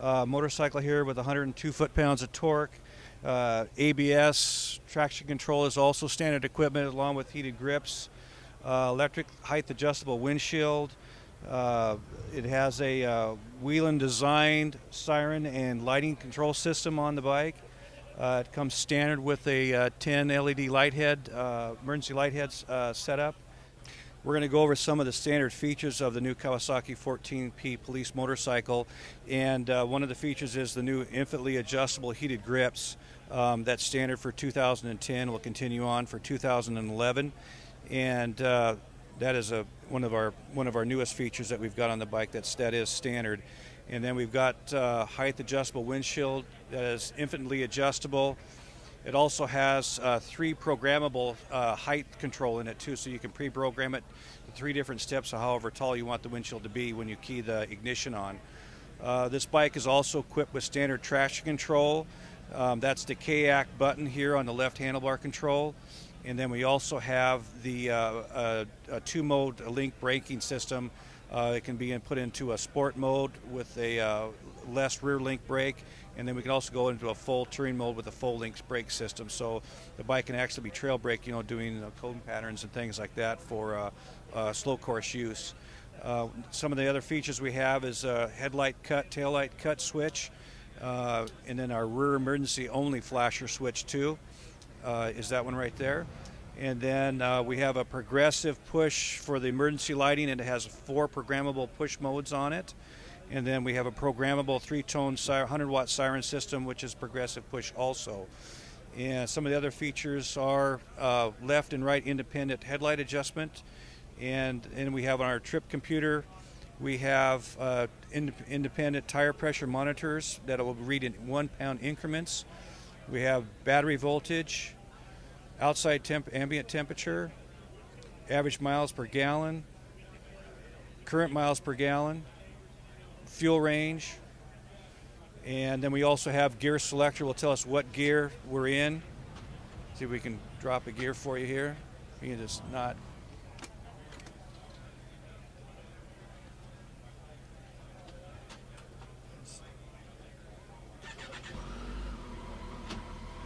motorcycle here with 102 foot-pounds of torque. ABS, traction control is also standard equipment along with heated grips. Electric height adjustable windshield. It has a Whelen designed siren and lighting control system on the bike. It comes standard with a 10 LED light head, emergency light heads setup. We're going to go over some of the standard features of the new Kawasaki 14P police motorcycle, and one of the features is the new infinitely adjustable heated grips. That's standard for 2010, will continue on for 2011, and that is one of our newest features that we've got on the bike. That is standard. And then we've got height adjustable windshield that is infinitely adjustable. It also has 3 programmable height control in it too, so you can pre-program it 3 different steps of however tall you want the windshield to be when you key the ignition on. This bike is also equipped with standard traction control. That's the KAC button here on the left handlebar control. And then we also have the a 2-mode link braking system. It can be put into a sport mode with a less rear link brake, and then we can also go into a full touring mode with a full link brake system. So the bike can actually be trail brake, doing cone patterns and things like that for slow course use. Some of the other features we have is a headlight cut, taillight cut switch, and then our rear emergency only flasher switch too. Is that one right there. And then we have a progressive push for the emergency lighting, and it has 4 programmable push modes on it. And then we have a programmable 3-tone 100-watt siren system, which is progressive push also. And some of the other features are left and right independent headlight adjustment. And we have on our trip computer, we have independent tire pressure monitors that will read in 1-pound increments. We have battery voltage, outside ambient temperature, average miles per gallon, current miles per gallon, fuel range, and then we also have gear selector. Will tell us what gear we're in. See if we can drop a gear for you here. You can just not.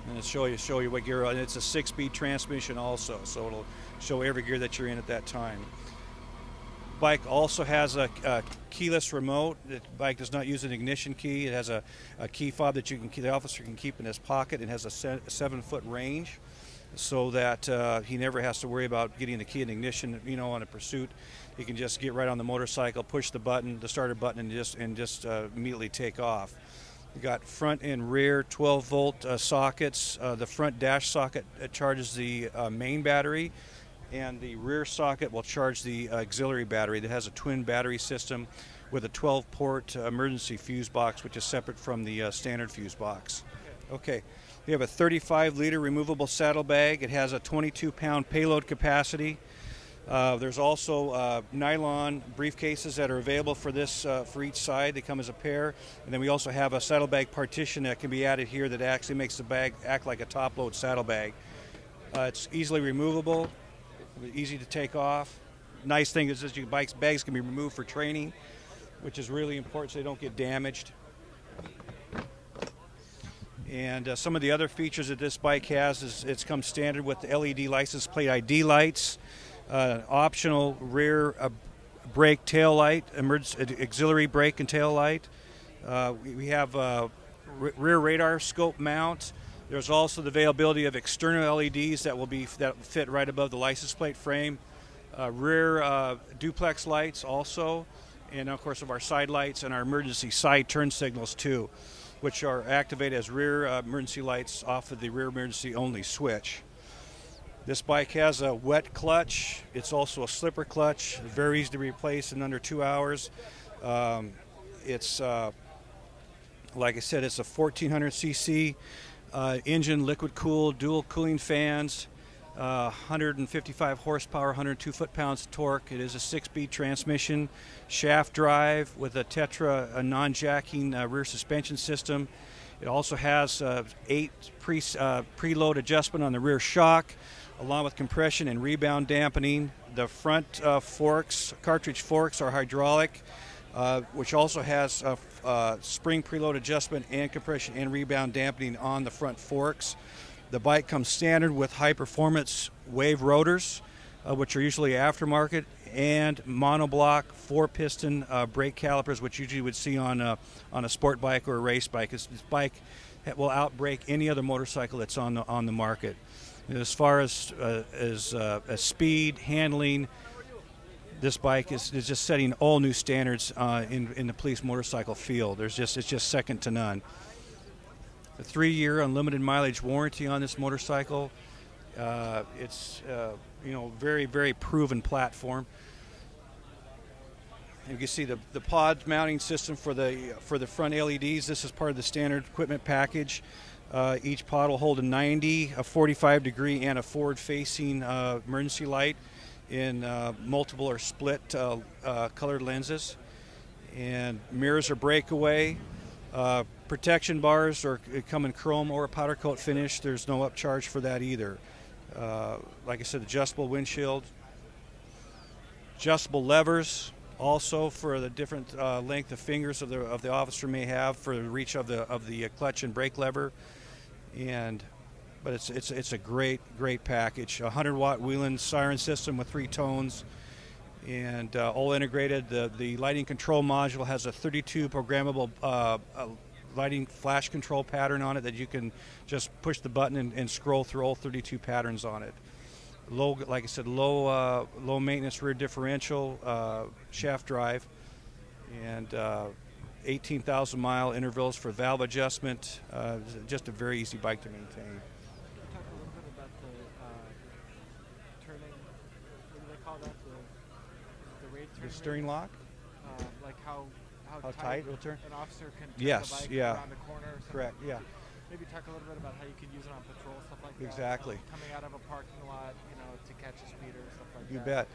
And it'll show you what gear, and it's a 6-speed transmission also, so it'll show every gear that you're in at that time. Bike also has a keyless remote. The bike does not use an ignition key. It has a key fob that the officer can keep in his pocket. It has a 7-foot range, so that he never has to worry about getting the key in ignition. On a pursuit, he can just get right on the motorcycle, push the button, the starter button, and just immediately take off. We got front and rear 12-volt sockets. The front dash socket charges the main battery, and the rear socket will charge the auxiliary battery that has a twin battery system with a 12-port emergency fuse box, which is separate from the standard fuse box. Okay, we have a 35-liter removable saddlebag. It has a 22-pound payload capacity. There's also nylon briefcases that are available for this for each side. They come as a pair, and then we also have a saddlebag partition that can be added here that actually makes the bag act like a top-load saddlebag. It's easily removable, easy to take off. Nice thing is that your bags can be removed for training, which is really important so they don't get damaged. And some of the other features that this bike has is it's come standard with the LED license plate ID lights, optional rear brake tail light, emergency auxiliary brake and tail light. We have rear radar scope mount. There's also the availability of external LEDs that fit right above the license plate frame. Rear duplex lights also, and of course of our side lights and our emergency side turn signals too, which are activated as rear emergency lights off of the rear emergency only switch. This bike has a wet clutch. It's also a slipper clutch, very easy to replace in under 2 hours. It's like I said, it's a 1400cc engine, liquid cooled, dual cooling fans, 155 horsepower, 102 foot-pounds of torque. It is a 6-speed transmission, shaft drive with a Tetra non-jacking rear suspension system. It also has 8 preload adjustment on the rear shock, along with compression and rebound dampening. The front cartridge forks are hydraulic, which also has spring preload adjustment and compression and rebound dampening on the front forks. The bike comes standard with high-performance wave rotors, which are usually aftermarket, and monoblock 4-piston brake calipers, which usually you would see on a sport bike or a race bike. This bike will outbrake any other motorcycle that's on the market. As far as speed, handling, this bike is just setting all new standards in the police motorcycle field. It's just second to none. A 3-year unlimited mileage warranty on this motorcycle. It's very, very proven platform. You can see the pod mounting system for the front LEDs. This is part of the standard equipment package. Each pod will hold a 90, a 45 degree, and a forward-facing emergency light in multiple or split colored lenses. And mirrors are breakaway. Protection bars come in chrome or powder coat finish. There's no upcharge for that either. Like I said, adjustable windshield, adjustable levers, also for the different length of fingers of the officer may have for the reach of the clutch and brake lever. But it's a great package. 100-watt Whelen siren system with 3 tones, and all integrated. The lighting control module has a 32 programmable lighting flash control pattern on it that you can just push the button and scroll through all 32 patterns on it. Like I said, low maintenance rear differential, shaft drive, and 18,000 mile intervals for valve adjustment. Just a very easy bike to maintain. Can you talk a little bit about the turning? What do they call that? The rate turn? The steering lock. Like how tight it will turn? An officer can turn Yes, the bike yeah. around the corner or something? Correct, yeah. Maybe talk a little bit about how you can use it on patrol, stuff like that. Exactly. Coming out of a parking lot, to catch a speeder, stuff like You that.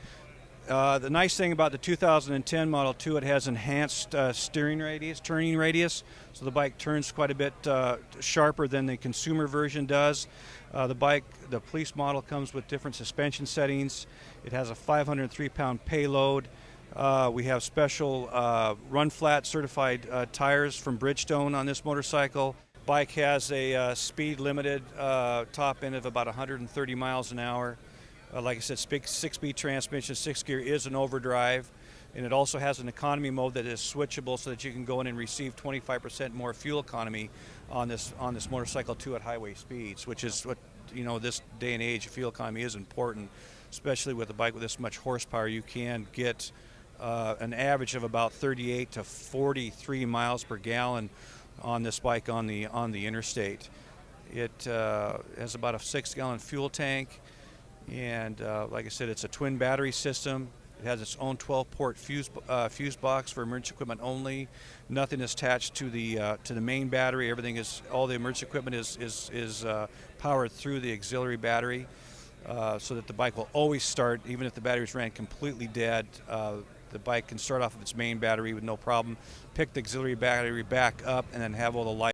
bet. The nice thing about the 2010 Model 2, it has enhanced turning radius, so the bike turns quite a bit sharper than the consumer version does. The police model comes with different suspension settings. It has a 503-pound payload. We have special run flat certified tires from Bridgestone on this motorcycle. Bike has a speed limited top end of about 130 miles an hour. Like I said, 6-speed transmission, 6-gear is an overdrive, and it also has an economy mode that is switchable so that you can go in and receive 25% more fuel economy on this motorcycle too at highway speeds, which is what this day and age. Fuel economy is important, especially with a bike with this much horsepower. You can get an average of about 38 to 43 miles per gallon on this bike on the interstate. It has about a 6-gallon fuel tank. And like I said, it's a twin battery system. It has its own 12-port fuse box for emergency equipment only. Nothing is attached to the main battery. All the emergency equipment is powered through the auxiliary battery, so that the bike will always start, even if the batteries ran completely dead. The bike can start off of its main battery with no problem, pick the auxiliary battery back up, and then have all the lights